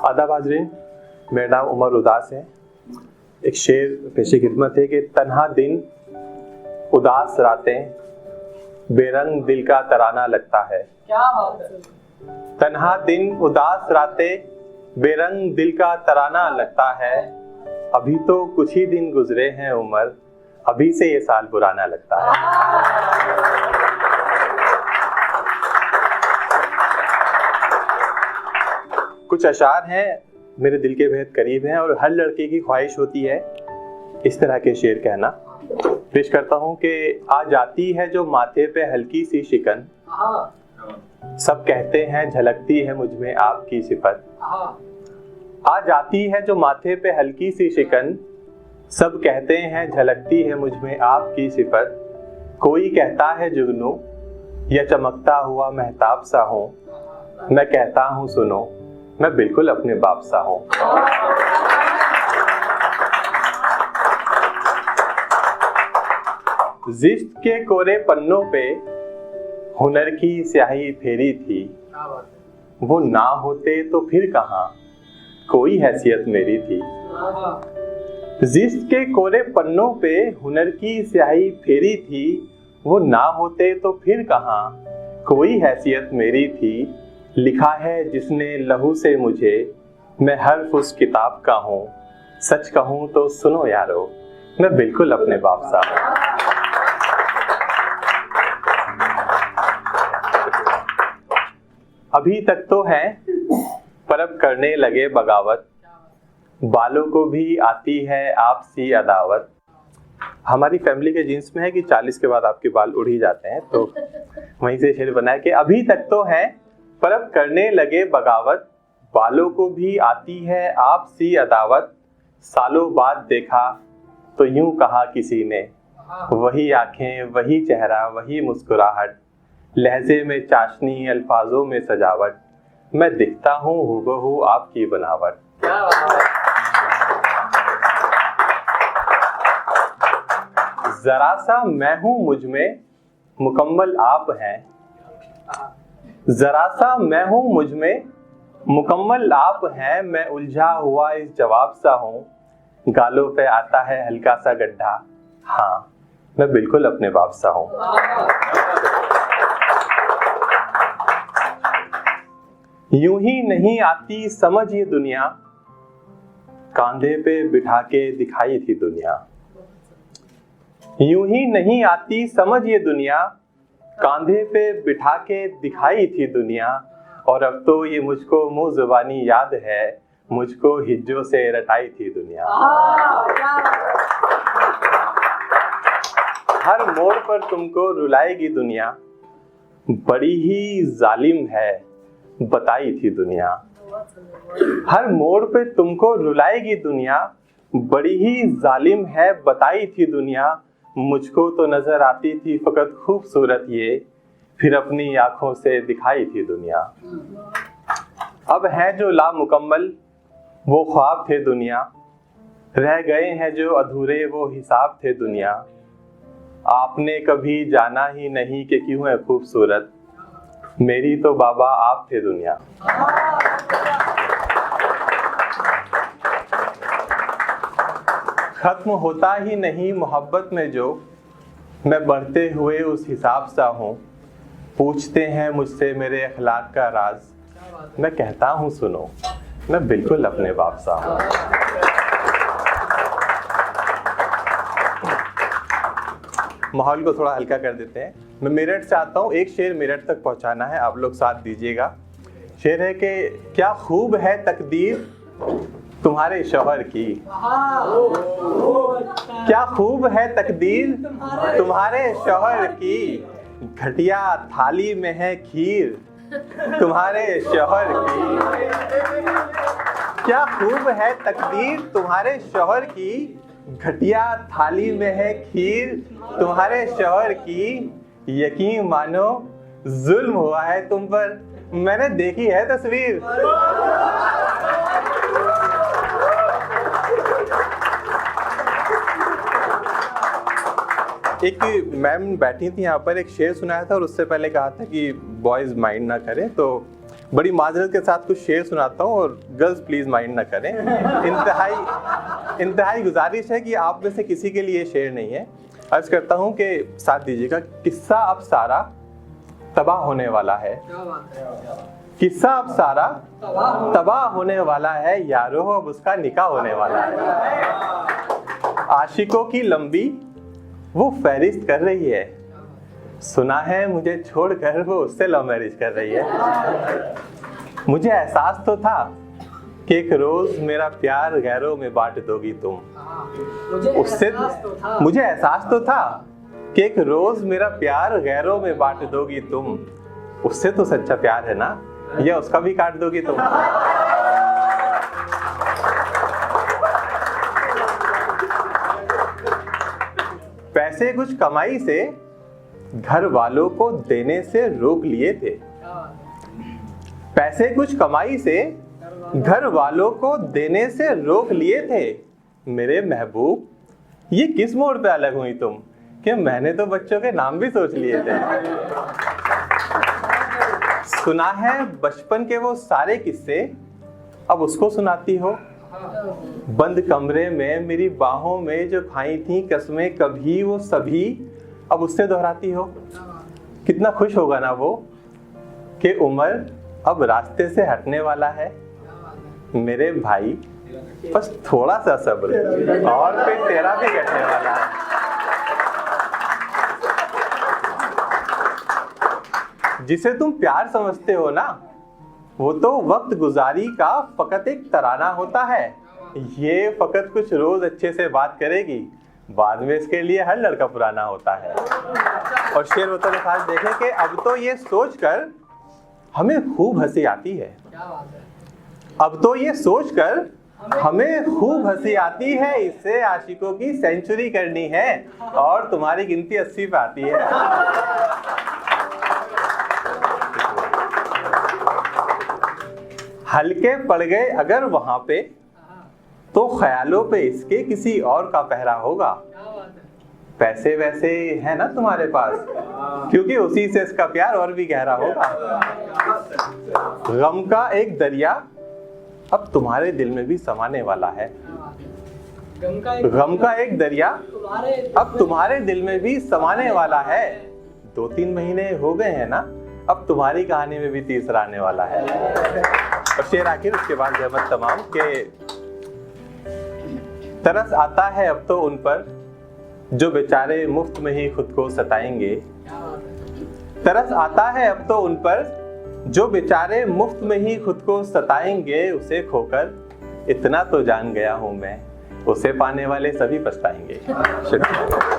आदाब हाज़रीन, मेरा नाम उमर उदास है। एक शेर पेशे खिदमत है कि तन्हा दिन उदास रातें बेरंग दिल का तराना लगता है। क्या बात है। तन्हा दिन उदास रातें बेरंग दिल का तराना लगता है। अभी तो कुछ ही दिन गुजरे हैं उमर, अभी से ये साल पुराना लगता है। कुछ अशार हैं मेरे दिल के बेहद करीब हैं और हर लड़के की ख्वाहिश होती है इस तरह के शेर कहना। पेश करता हूँ कि आ जाती है जो माथे पे हल्की सी शिकन, सब कहते हैं झलकती है मुझ में आपकी सिफत। आ जाती है जो माथे पे हल्की सी शिकन, सब कहते हैं झलकती है मुझ में आपकी सिफत। कोई कहता है जुगनू या चमकता हुआ महताब सा हूँ, मैं कहता हूँ सुनो मैं बिल्कुल अपने बाप सा हूँ। जिश्क के कोरे पन्नों पे हुनर की स्याही फेरी थी, वो ना होते तो फिर कहाँ कोई हैसियत मेरी थी। जिश्क के कोरे पन्नों पे हुनर की स्याही फेरी थी, वो ना होते तो फिर कहाँ कोई हैसियत मेरी थी। लिखा है जिसने लहू से मुझे, मैं हर्फ उस किताब का हूँ। सच कहूँ तो सुनो यारो, मैं बिल्कुल अपने बाप सा हूँ। अभी तक तो है पर अब करने लगे बगावत, बालों को भी आती है आपसी अदावत। हमारी फैमिली के जीन्स में है कि 40 के बाद आपके बाल उड़ ही जाते हैं, तो वहीं से शेर बनाया कि अभी तक तो है पर अब करने लगे बगावत, बालों को भी आती है आपसी अदावत। सालों बाद देखा तो यूं कहा किसी ने, वही आंखें वही चेहरा वही मुस्कुराहट, लहजे में चाशनी अल्फाजों में सजावट, मैं दिखता हूँ हूबहू आपकी बनावट। जरा सा मैं हूँ मुझ में मुकम्मल आप हैं, जरा सा मैं हूँ मुझ में मुकम्मल आप हैं। मैं उलझा हुआ इस जवाब सा हूँ, गालों पे आता है हल्का सा गड्ढा, हाँ मैं बिल्कुल अपने बाप सा हूँ। यूं ही नहीं आती समझ ये दुनिया, कांधे पे बिठा के दिखाई थी दुनिया। यूं ही नहीं आती समझ ये दुनिया, कांधे पे बिठा के दिखाई थी दुनिया। और अब तो ये मुझको मुंह जुबानी याद है, मुझको हिज्जों से रटाई थी दुनिया। हर मोड़ पर तुमको रुलाएगी दुनिया, बड़ी ही जालिम है बताई थी दुनिया। हर मोड़ पे तुमको रुलाएगी दुनिया, बड़ी ही जालिम है बताई थी दुनिया। मुझको तो नजर आती थी फकत खूबसूरत ये, फिर अपनी आंखों से दिखाई थी दुनिया। अब है जो लामुकम्मल वो ख्वाब थे दुनिया, रह गए हैं जो अधूरे वो हिसाब थे दुनिया। आपने कभी जाना ही नहीं कि क्यों है खूबसूरत, मेरी तो बाबा आप थे दुनिया। खत्म होता ही नहीं मोहब्बत में जो, मैं बढ़ते हुए उस हिसाब सा हूँ। पूछते हैं मुझसे मेरे अखलाक का राज, मैं कहता हूँ सुनो मैं बिल्कुल अपने बाप सा हूँ। माहौल को थोड़ा हल्का कर देते हैं। मैं मेरठ से आता हूँ, एक शेर मेरठ तक पहुँचाना है, आप लोग साथ दीजिएगा। शेर है कि क्या खूब है तकदीर तुम्हारे शौहर की, क्या खूब है तकदीर तुम्हारे शौहर की। घटिया थाली में है खीर तुम्हारे शौहर की, क्या खूब है तकदीर तुम्हारे शौहर की। घटिया थाली में है खीर तुम्हारे शौहर की। यकीन मानो जुल्म हुआ है तुम पर, मैंने देखी है तस्वीर। एक मैम बैठी थी यहाँ पर, एक शेर सुनाया था और उससे पहले कहा था कि बॉयज माइंड ना करें, तो बड़ी माजरत के साथ कुछ शेर सुनाता हूँ और गर्ल्स प्लीज माइंड ना करें। इंतहाई गुजारिश है कि आप में से किसी के लिए शेर नहीं है। अर्ज करता हूँ कि साथ दीजिएगा। किस्सा अब सारा तबाह होने वाला है, किस्सा अब सारा तबाह होने वाला है, यारो अब उसका निकाह होने वाला है। आशिकों की लंबी वो फहरिस्त कर रही है, सुना है मुझे छोड़कर वो उससे लव मैरिज कर रही है। मुझे एहसास तो था कि एक रोज मेरा प्यार गैरों में बांट दोगी तुम, उससे मुझे एहसास तो था कि एक रोज मेरा प्यार गैरों में बांट दोगी तुम, उससे तो सच्चा प्यार है ना, या उसका भी काट दोगी तुम। पैसे कुछ कमाई से घर वालों को देने से रोक लिए थे, पैसे कुछ कमाई से घर वालों को देने से रोक लिए थे। मेरे महबूब ये किस मोड़ पे अलग हुई तुम, कि मैंने तो बच्चों के नाम भी सोच लिए थे। सुना है बचपन के वो सारे किस्से अब उसको सुनाती हो, बंद कमरे में मेरी बाहों में जो खाई थी कसमें कभी वो सभी अब उससे दोहराती हो। कितना खुश होगा ना वो कि उम्र अब रास्ते से हटने वाला है। मेरे भाई बस थोड़ा सा सब्र और फिर तेरा भी कटने वाला है। जिसे तुम प्यार समझते हो ना, वो तो वक्त गुजारी का फकत एक तराना होता है। ये फकत कुछ रोज अच्छे से बात करेगी, बाद में इसके लिए हर लड़का पुराना होता है। और शेर होता है खास देखें कि अब तो ये सोचकर हमें खूब हंसी आती है, अब तो ये सोचकर हमें खूब हंसी आती है, इससे आशिकों की सेंचुरी करनी है और तुम्हारी गिनती 80 पे आती है। हल्के पड़ गए अगर वहां पे तो ख्यालों पे इसके किसी और का पहरा होगा। पैसे वैसे है ना तुम्हारे पास, क्योंकि उसी से इसका प्यार और भी गहरा होगा। गम का एक दरिया अब तुम्हारे दिल में भी समाने वाला है, गम का एक दरिया अब तुम्हारे दिल में भी समाने वाला है। 2-3 महीने हो गए हैं ना, अब तुम्हारी कहानी में भी तीसरा आने वाला है। और शेर आखिर उसके बाद जहमत तमाम के तरस आता है अब तो उन पर जो बेचारे मुफ्त में ही खुद को सताएंगे। तरस आता है अब तो उन पर जो बेचारे मुफ्त में ही खुद को सताएंगे। उसे खोकर इतना तो जान गया हूं मैं, उसे पाने वाले सभी पछताएंगे। शुक्रिया।